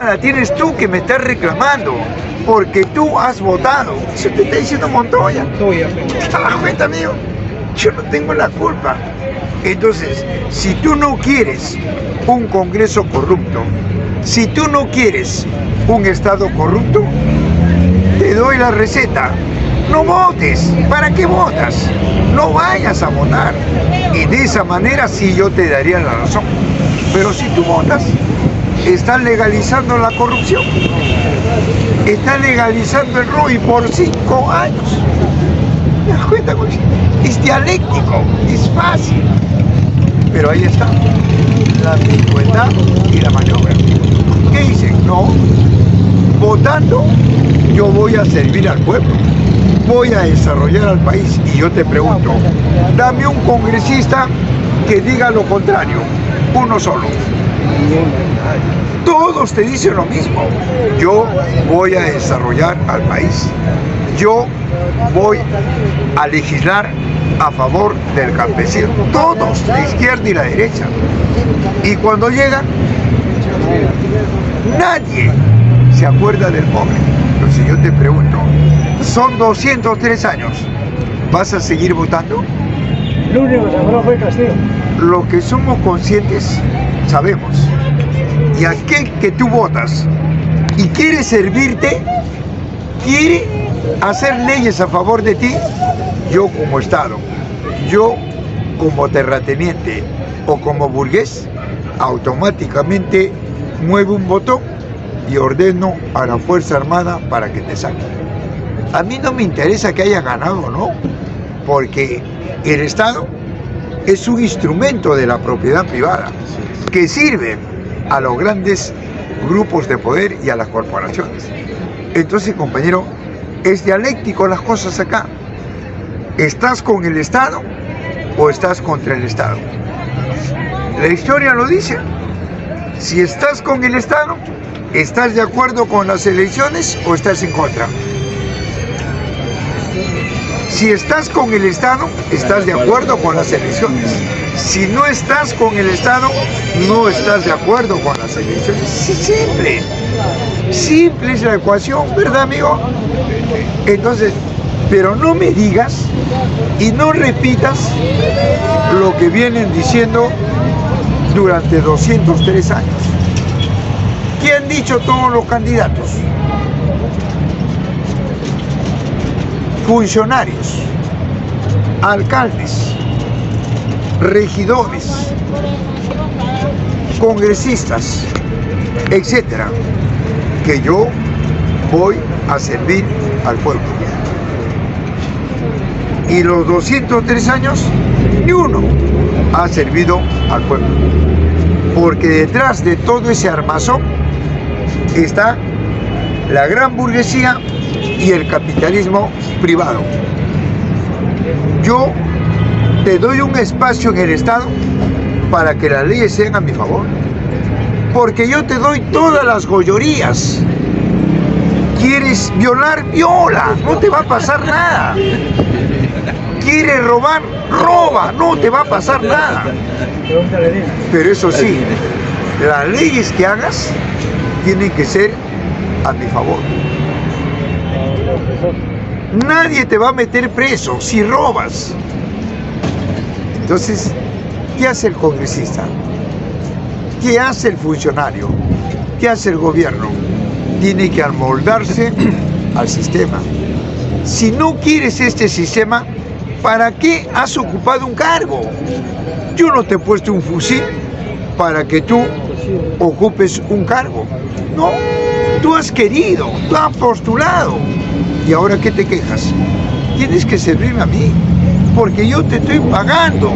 La tienes tú que me estás reclamando, porque tú has votado. Eso te está diciendo Montoya. ¿Te das cuenta, amigo? Yo no tengo la culpa. Entonces, si tú no quieres un Congreso corrupto, si tú no quieres un Estado corrupto, te doy la receta. No votes. ¿Para qué votas? No vayas a votar. Y de esa manera sí yo te daría la razón. Pero si tú votas, estás legalizando la corrupción. Estás legalizando el robo y por 5 años. ¿Te das cuenta? Es dialéctico, es fácil. Pero ahí está la ambigüedad y la maniobra. ¿Qué dicen? No, votando yo voy a servir al pueblo, voy a desarrollar al país. Y yo te pregunto, dame un congresista que diga lo contrario, uno solo. Todos te dicen lo mismo. Yo voy a desarrollar al país. Yo voy a legislar a favor del campesino. Todos, la izquierda y la derecha. Y cuando llegan, nadie se acuerda del pobre. Entonces yo te pregunto, son 203 años. ¿Vas a seguir votando? Lo único que se logró fue Castillo. Lo que somos conscientes, sabemos. Y aquel que tú votas y quiere servirte, quiere hacer leyes a favor de ti, yo como Estado, yo como terrateniente o como burgués, automáticamente muevo un botón y ordeno a la Fuerza Armada para que te saque. A mí no me interesa que haya ganado o no, porque el Estado es un instrumento de la propiedad privada que sirve a los grandes grupos de poder y a las corporaciones. Entonces, compañero, es dialéctico las cosas acá. ¿Estás con el Estado o estás contra el Estado? La historia lo dice. Si estás con el Estado, ¿estás de acuerdo con las elecciones o estás en contra? Si estás con el Estado, estás de acuerdo con las elecciones. Si no estás con el Estado, no estás de acuerdo con las elecciones. Sí, simple. Simple es la ecuación, ¿verdad, amigo? Entonces, pero no me digas y no repitas lo que vienen diciendo durante 203 años. ¿Qué han dicho todos los candidatos? Funcionarios, alcaldes, regidores, congresistas, etcétera, que yo voy a servir al pueblo. Y los 203 años, ni uno ha servido al pueblo. Porque detrás de todo ese armazón está la gran burguesía y el capitalismo privado. Yo te doy un espacio en el Estado para que las leyes sean a mi favor. Porque yo te doy todas las gollerías. ¿Quieres violar? Viola, no te va a pasar nada. ¿Quieres robar? Roba, no te va a pasar nada. Pero eso sí, las leyes que hagas tienen que ser a mi favor. Nadie te va a meter preso si robas. Entonces, ¿qué hace el congresista? ¿Qué hace el funcionario? ¿Qué hace el gobierno? Tiene que amoldarse al sistema. Si no quieres este sistema, ¿para qué has ocupado un cargo? Yo no te he puesto un fusil para que tú ocupes un cargo. No, tú has querido, tú has postulado. ¿Y ahora qué te quejas? Tienes que servirme a mí, porque yo te estoy pagando.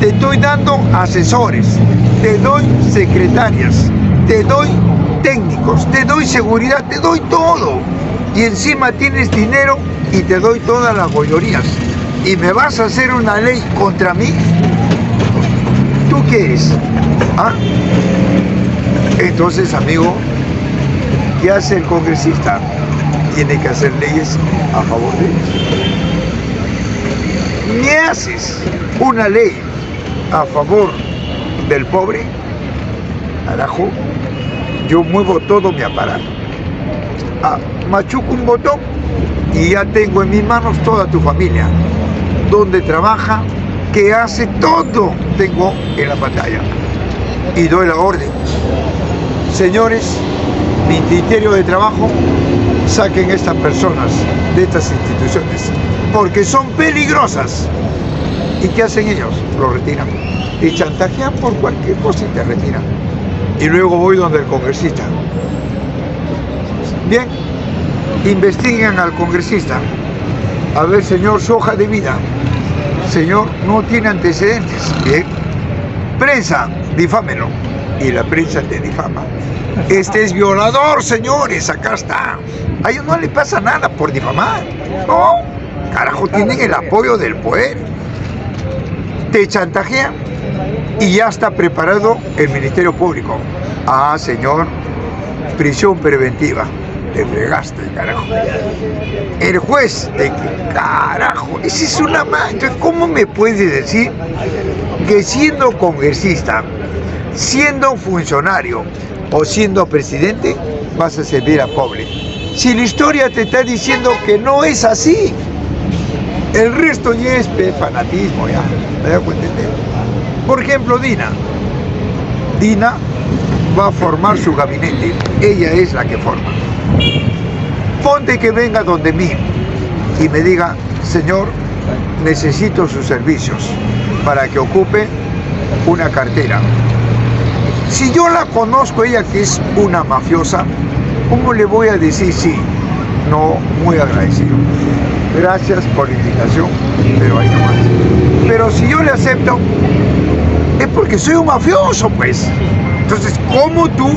Te estoy dando asesores, te doy secretarias, te doy técnicos, te doy seguridad, te doy todo. Y encima tienes dinero y te doy todas las gollerías. ¿Y me vas a hacer una ley contra mí? ¿Tú qué eres? ¿Ah? Entonces, amigo, ¿qué hace el congresista? Tiene que hacer leyes a favor de ellos. Ni haces una ley a favor del pobre, carajo, yo muevo todo mi aparato. Machuco un botón y ya tengo en mis manos toda tu familia, donde trabaja, qué hace, todo tengo en la pantalla. Y doy la orden. Señores, mi criterio de trabajo, saquen a estas personas de estas instituciones, porque son peligrosas. ¿Y qué hacen ellos? Lo retiran. Te chantajean por cualquier cosa y te retiran. Y luego voy donde el congresista. Bien, investiguen al congresista. A ver, señor, su hoja de vida. Señor, no tiene antecedentes. Bien. Prensa, difámelo. Y la prensa te difama. Este es violador, señores, acá está. A ellos no le pasa nada por difamar. No, carajo, tienen el apoyo del poder. Te chantajean y ya está preparado el Ministerio Público. Ah, señor, prisión preventiva. Te fregaste, carajo. El juez, carajo, esa es una mancha. ¿Cómo me puede decir que siendo congresista, siendo funcionario o siendo presidente, vas a servir a pobre? Si la historia te está diciendo que no es así. El resto ya es fanatismo, ya. ¿Me dejo entender? Por ejemplo, Dina. Dina va a formar su gabinete. Ella es la que forma. Ponte que venga donde mí y me diga, señor, necesito sus servicios para que ocupe una cartera. Si yo la conozco, ella que es una mafiosa, ¿cómo le voy a decir sí? No, muy agradecido. Gracias por la invitación, pero ahí nomás. Pero si yo le acepto, es porque soy un mafioso, pues. Entonces, ¿cómo tú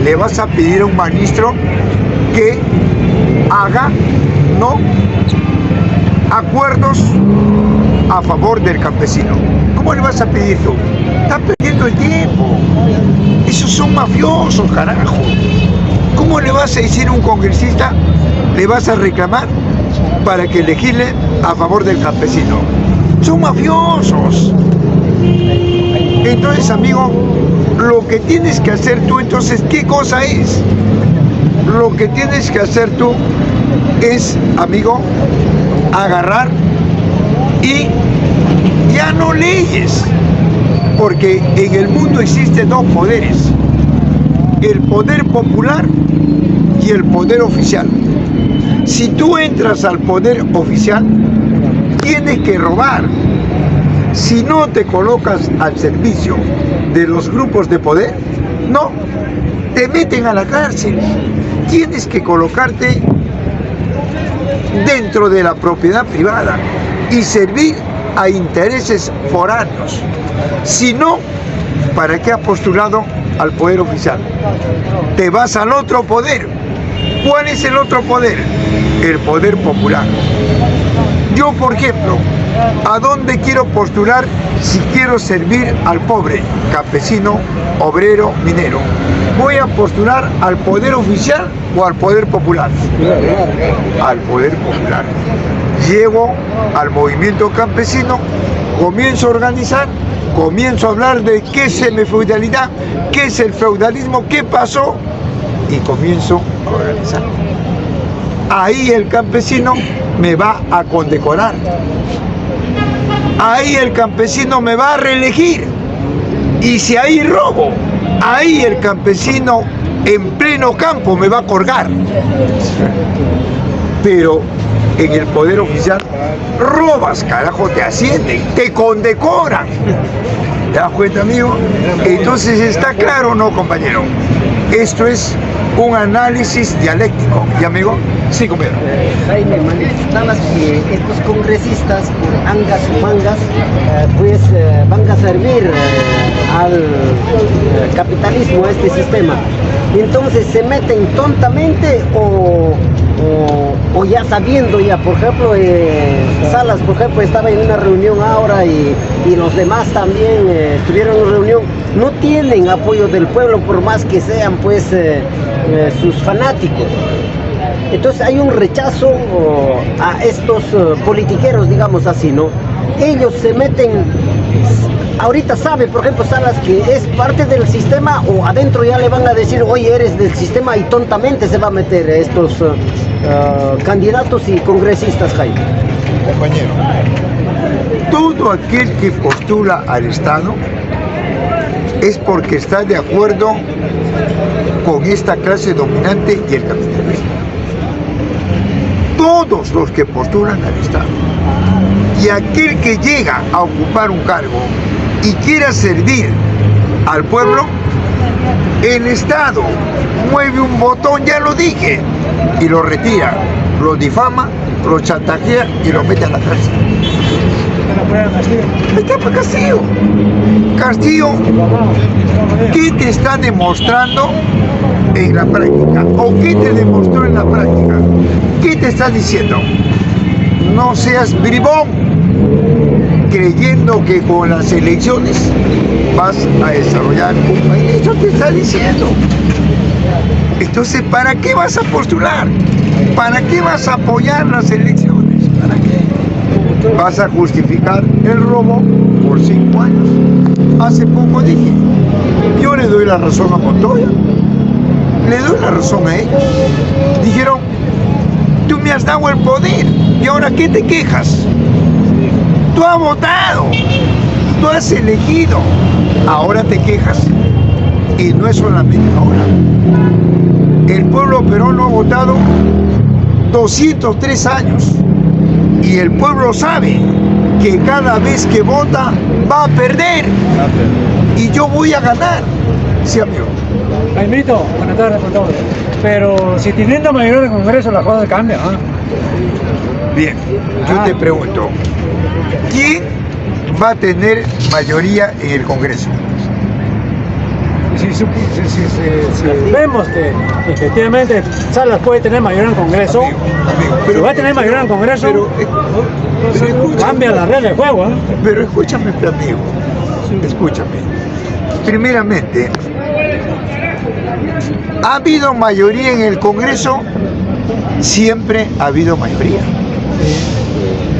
le vas a pedir a un ministro que haga, no, acuerdos a favor del campesino? ¿Cómo le vas a pedir tú? Estás perdiendo el tiempo. Esos son mafiosos, carajo. ¿Cómo le vas a decir a un congresista, le vas a reclamar para que legisle a favor del campesino? Son mafiosos. Entonces, amigo, lo que tienes que hacer tú, entonces, ¿qué cosa es? Lo que tienes que hacer tú es, amigo, agarrar y ya no leyes, porque en el mundo existen dos poderes, el poder popular y el poder oficial. Si tú entras al poder oficial, tienes que robar. Si no te colocas al servicio de los grupos de poder, no, te meten a la cárcel. Tienes que colocarte dentro de la propiedad privada y servir a intereses foráneos. Si no, ¿para qué has postulado al poder oficial? Te vas al otro poder. ¿Cuál es el otro poder? El poder popular. Yo, por ejemplo, ¿a dónde quiero postular si quiero servir al pobre, campesino, obrero, minero? ¿Voy a postular al poder oficial o al poder popular? Al poder popular. Llego al movimiento campesino, comienzo a organizar, comienzo a hablar de qué es la feudalidad, qué es el feudalismo, qué pasó, y comienzo a organizar. Ahí el campesino me va a condecorar. Ahí el campesino me va a reelegir. Y si hay robo, ahí el campesino en pleno campo me va a colgar. Pero en el poder oficial robas, carajo, te ascienden, te condecoran. ¿Te das cuenta, amigo? Entonces, ¿está claro o no, compañero? Esto es un análisis dialéctico. ¿Y, amigo? Sí, compañero. Jaime, manifestabas que estos congresistas, por angas o mangas, van a servir al capitalismo, a este sistema. Entonces, ¿se meten tontamente o ya sabiendo ya? Por ejemplo, Salas, por ejemplo, estaba en una reunión ahora y los demás también tuvieron una reunión. No tienen apoyo del pueblo por más que sean pues sus fanáticos. Entonces hay un rechazo a estos politiqueros, digamos así, ¿no? Ellos se meten ahorita sabe, por ejemplo, Salas, que es parte del sistema, o adentro ya le van a decir, oye, eres del sistema, y tontamente se va a meter estos candidatos y congresistas, Jaime? Compañero, todo aquel que postula al Estado es porque está de acuerdo con esta clase dominante y el capitalismo. Todos los que postulan al Estado. Y aquel que llega a ocupar un cargo y quiera servir al pueblo, el Estado mueve un botón, ya lo dije, y lo retira, lo difama, lo chantajea y lo mete a la cárcel. Está para Castillo. Castillo, ¿qué te está demostrando en la práctica? ¿O qué te demostró en la práctica? ¿Qué te está diciendo? No seas bribón, creyendo que con las elecciones vas a desarrollar un país. Eso te está diciendo. Entonces, ¿para qué vas a postular? ¿Para qué vas a apoyar las elecciones? ¿Para qué? Vas a justificar el robo por 5 años. Hace poco dije, yo le doy la razón a Montoya, le doy la razón a ellos. Dijeron, tú me has dado el poder y ahora ¿qué te quejas? Tú has votado, tú has elegido, ahora te quejas. Y no es solamente ahora. El pueblo peruano ha votado 203 años y el pueblo sabe que cada vez que vota va a perder y yo voy a ganar. Sí, amigo. Jaimito, buenas tardes con todos. Pero si teniendo mayoría en el Congreso las cosas cambian, ¿ah? Bien, yo te pregunto, ¿quién va a tener mayoría en el Congreso? Si vemos que efectivamente Salas puede tener mayoría en el Congreso, pero si va a tener mayoría en el Congreso, cambia la regla del juego, ¿eh? Pero escúchame, amigo, escúchame. Primeramente, ¿ha habido mayoría en el Congreso? Siempre ha habido mayoría.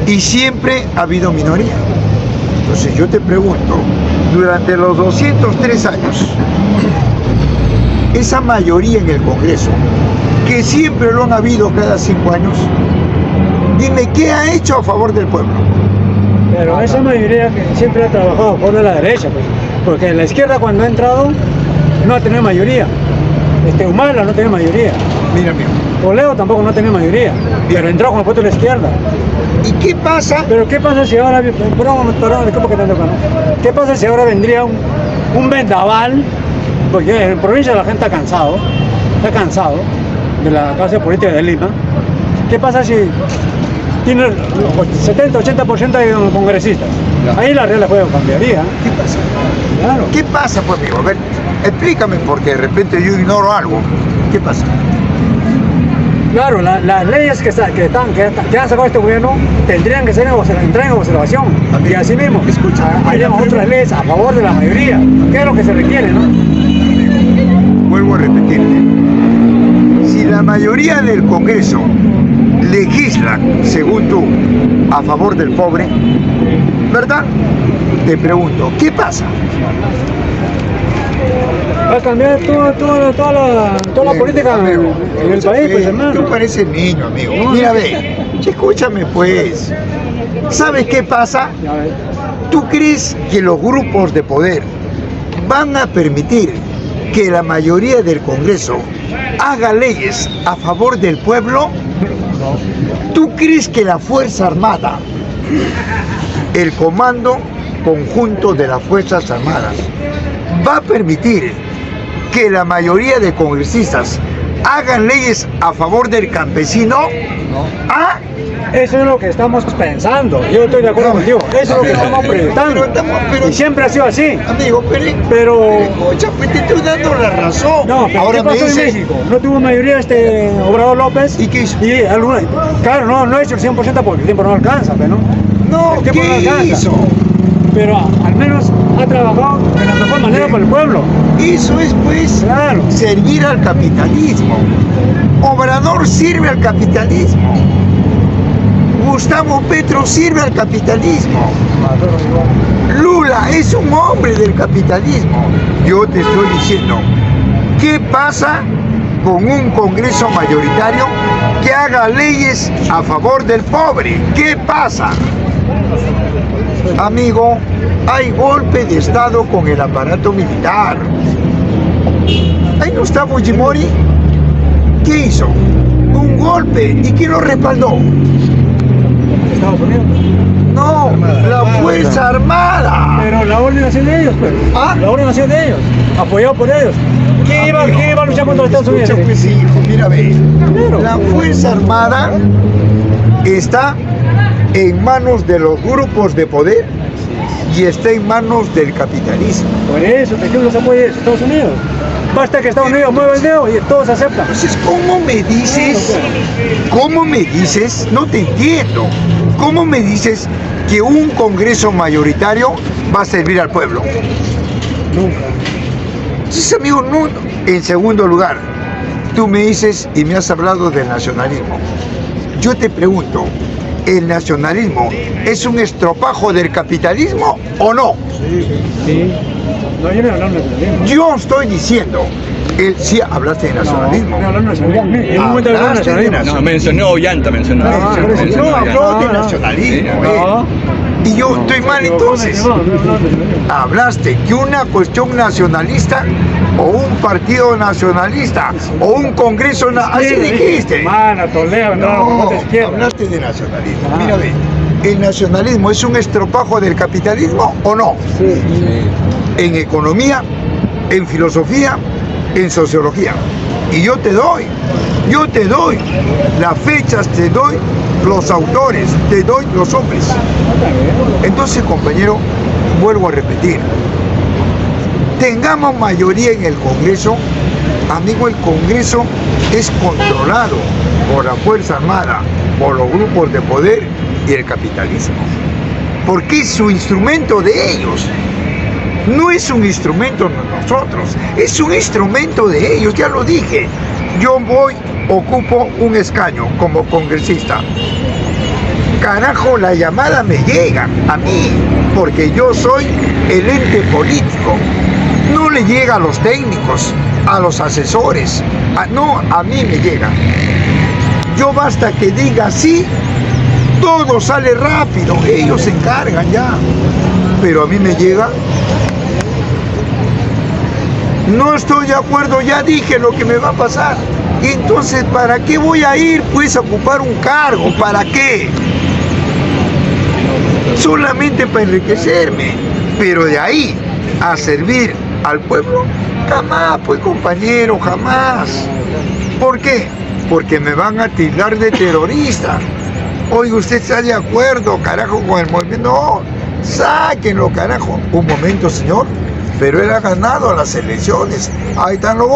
Y siempre ha habido minoría. Entonces yo te pregunto, durante los 203 años, esa mayoría en el Congreso, que siempre lo han habido cada 5 años, dime, ¿qué ha hecho a favor del pueblo? Pero esa mayoría que siempre ha trabajado por la derecha, pues, porque en la izquierda cuando ha entrado no ha tenido mayoría. Humala no tiene mayoría. Mira, amigo. Toledo tampoco no tenía mayoría, pero entró con el voto de la izquierda. ¿Y qué pasa? Pero ¿qué pasa si ahora, ¿qué pasa si ahora vendría un vendaval? Porque en provincia la gente está cansado de la clase política de Lima. ¿Qué pasa si tiene 70-80% de congresistas? Ahí la regla juego cambiaría. ¿Qué pasa? Claro. ¿Qué pasa, pues, amigo? A ver, explícame, porque de repente yo ignoro algo. ¿Qué pasa? Claro, las leyes que han sacado este gobierno tendrían que entrar en observación. Y así mismo, hay otras leyes a favor de la mayoría, que es lo que se requiere, ¿no? Vuelvo a repetirte. Si la mayoría del Congreso legisla, según tú, a favor del pobre, ¿verdad? Te pregunto, ¿qué pasa? Va a cambiar toda la política en el país, pues, hermano. Tú pareces niño, amigo. Mira, ve, escúchame, pues. ¿Sabes qué pasa? ¿Tú crees que los grupos de poder van a permitir que la mayoría del Congreso haga leyes a favor del pueblo? ¿Tú crees que la Fuerza Armada, el Comando Conjunto de las Fuerzas Armadas, va a permitir que la mayoría de congresistas hagan leyes a favor del campesino? No. ¿Ah? Eso es lo que estamos pensando. Yo estoy de acuerdo contigo. Eso es lo que estamos proyectando. Y siempre ha sido así. Amigo, pero escúchame, te estoy dando la razón. No, pero ahora ¿qué pasó en México? No tuvo mayoría Obrador López. ¿Y qué hizo? Claro, no ha hecho el 100% porque el tiempo no alcanza, ¿no? No, ¿qué hizo? Pero al menos ha trabajado de la mejor manera para el pueblo. Eso es, pues, claro, servir al capitalismo. Obrador sirve al capitalismo. Gustavo Petro sirve al capitalismo. Lula es un hombre del capitalismo. Yo te estoy diciendo, ¿qué pasa con un Congreso mayoritario que haga leyes a favor del pobre? ¿Qué pasa? Amigo, hay golpe de Estado con el aparato militar. Ahí no está Fujimori. ¿Qué hizo? Un golpe. ¿Y quién lo respaldó? Estados Unidos. No, la Fuerza Armada. Pero la orden nació de ellos, pues. ¿Ah? La orden nació de ellos, apoyado por ellos. ¿Quién iba a luchar contra los Estados Unidos? Escucha, pues, hijo, mira, ve. Claro. La Fuerza Armada está en manos de los grupos de poder y está en manos del capitalismo. Por eso, ¿de quién los apoya eso? Estados Unidos. Basta que Estados Unidos mueva el dedo y todos aceptan. Entonces, ¿cómo me dices? ¿Cómo me dices? No te entiendo. ¿Cómo me dices que un Congreso mayoritario va a servir al pueblo? Nunca. Entonces, amigo, no. En segundo lugar, tú me dices y me has hablado del nacionalismo. Yo te pregunto, ¿el nacionalismo es un estropajo del capitalismo o no? Sí. No, yo no hablo de nacionalismo. Yo estoy diciendo, sí hablaste de nacionalismo. No, no, nacionalismo. En un momento habló de Hablaste de nacionalismo. No, mencionó Ollanta, mencionó. No habló de nacionalismo. No. Y yo estoy mal entonces. Hablaste que una cuestión nacionalista o un partido nacionalista o un congreso así dijiste. Mana, Toledo, no te izquierda. Hablaste de nacionalismo. Mira, ve, ¿el nacionalismo es un estropajo del capitalismo o no? Sí. En economía, en filosofía, en sociología. Y yo te doy las fechas, te doy los autores, te doy los hombres. Entonces, compañero, vuelvo a repetir, tengamos mayoría en el Congreso. Amigo, el Congreso es controlado por la Fuerza Armada, por los grupos de poder y el capitalismo, porque es su instrumento de ellos. No es un instrumento de nosotros, es un instrumento de ellos, ya lo dije. Yo ocupo un escaño como congresista. Carajo, la llamada me llega a mí, porque yo soy el ente político. No le llega a los técnicos, a los asesores, no, a mí me llega. Yo basta que diga sí, todo sale rápido, ellos se encargan ya. Pero a mí me llega. No estoy de acuerdo, ya dije lo que me va a pasar. Y entonces, ¿para qué voy a ir pues a ocupar un cargo? ¿Para qué? Solamente para enriquecerme. Pero de ahí a servir al pueblo, jamás, pues compañero, jamás. ¿Por qué? Porque me van a tildar de terrorista. Oye, ¿usted está de acuerdo, carajo, con el movimiento? No, sáquenlo, carajo. Un momento, señor. Pero él ha ganado las elecciones. Ahí están los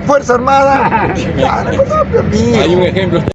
Fuerza Armada. Hay un ejemplo.